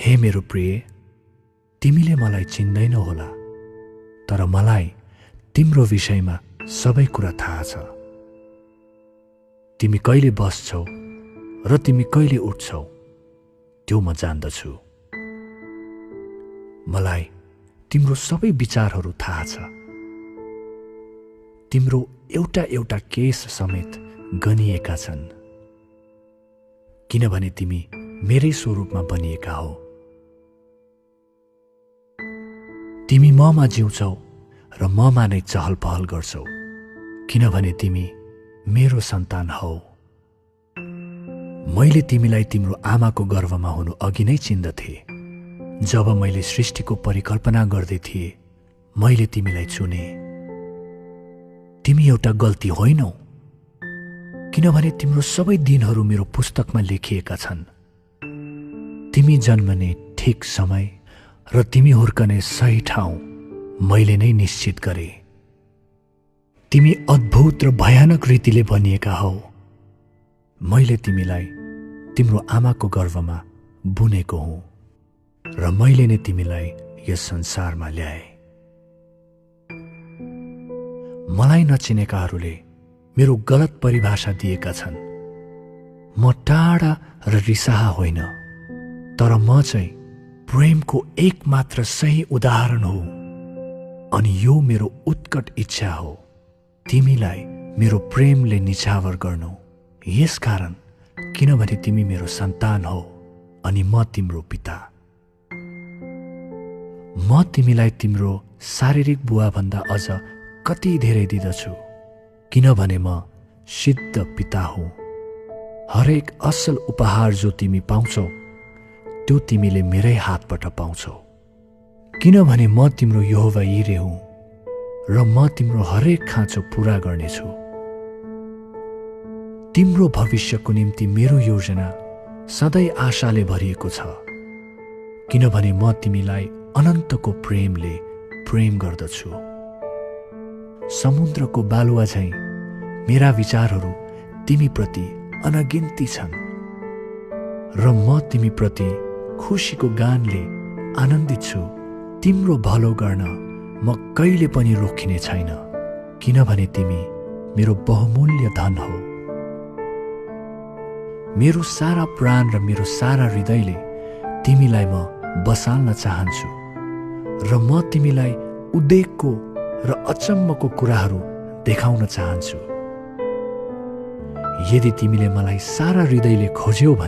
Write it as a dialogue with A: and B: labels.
A: हे मेरो प्रिय, तिमीले मलाई चिन्दैनौ होला, तर मलाई तिम्रो विषयमा सबै कुरा थाहा छ। तिमी कहिले बस्छौ र तिमी कहिले उठ्छौ त्यो म जान्दछु। मलाई तिम्रो सबै विचारहरू थाहा छ। तिम्रो एउटा एउटा केस समेत गनिएका छन्, किनभने तिमी मेरै स्वरूपमा बनिएका हौ। तिमी ममा जिउँछौ र ममा नै चहल पहल गर्छौ, किनभने तिमी मेरो सन्तान हौ। मैले तिमीलाई तिम्रो आमाको गर्भमा हुनु अघि नै चिन्दथे। जब मैले सृष्टिको परिकल्पना गर्दै थिएँ, मैले तिमीलाई चुने। तिमी एउटा गल्ती होइनौ, किनभने तिम्रो सबै दिनहरू मेरो पुस्तकमा लेखिएका छन्। तिमी जन्मने ठिक समय र तिमी हुर्कने सही ठाउँ मैले नै निश्चित गरे। तिमी अद्भुत र भयानक रीतिले बनिएका हौ। मैले तिमीलाई तिम्रो आमाको गर्भमा बुनेको हुँ र मैले नै तिमीलाई यस संसारमा ल्याए। मलाई नचिनेकाहरूले मेरो गलत परिभाषा दिएका छन्। म टाढा र रिसाहा होइन, तर म चाहिँ प्रेमको एकमात्र सही उदाहरण हो। अनि यो मेरो उत्कट इच्छा हो, तिमीलाई मेरो प्रेमले निछावर गर्नु। यसकारण किनभने तिमी मेरो सन्तान हौ अनि म तिम्रो पिता। म तिमीलाई तिम्रो शारीरिक बुवाभन्दा अझ कति धेरै दिदछु, किनभने म सिद्ध पिता हुँ। हरेक असल उपहार जो तिमी पाउँछौ त्यो तिमीले मेरै हातबाट पाउँछौ, किनभने म तिम्रो यहोवा यिरे हुँ र म तिम्रो हरेक खाँचो पूरा गर्नेछु। तिम्रो भविष्यको निम्ति मेरो योजना सधैँ आशाले भरिएको छ, किनभने म तिमीलाई अनन्तको प्रेमले प्रेम गर्दछु। समुद्रको बालुवा झैं मेरा विचारहरू तिमीप्रति अनगिन्ती छन् र म तिमीप्रति खुसीको गानले आनन्दित छु। तिम्रो भलो गर्न म कहिले पनि रोकिने छैन, किनभने तिमी मेरो बहुमूल्य धन हौ। मेरो सारा प्राण र मेरो सारा हृदयले तिमीलाई म बसाल्न चाहन्छु र म तिमीलाई उद्वेगको र अचम्मको कुराहरू देखाउन चाहन्छु। यदि तिमीले मलाई सारा हृदयले खोज्यौ भने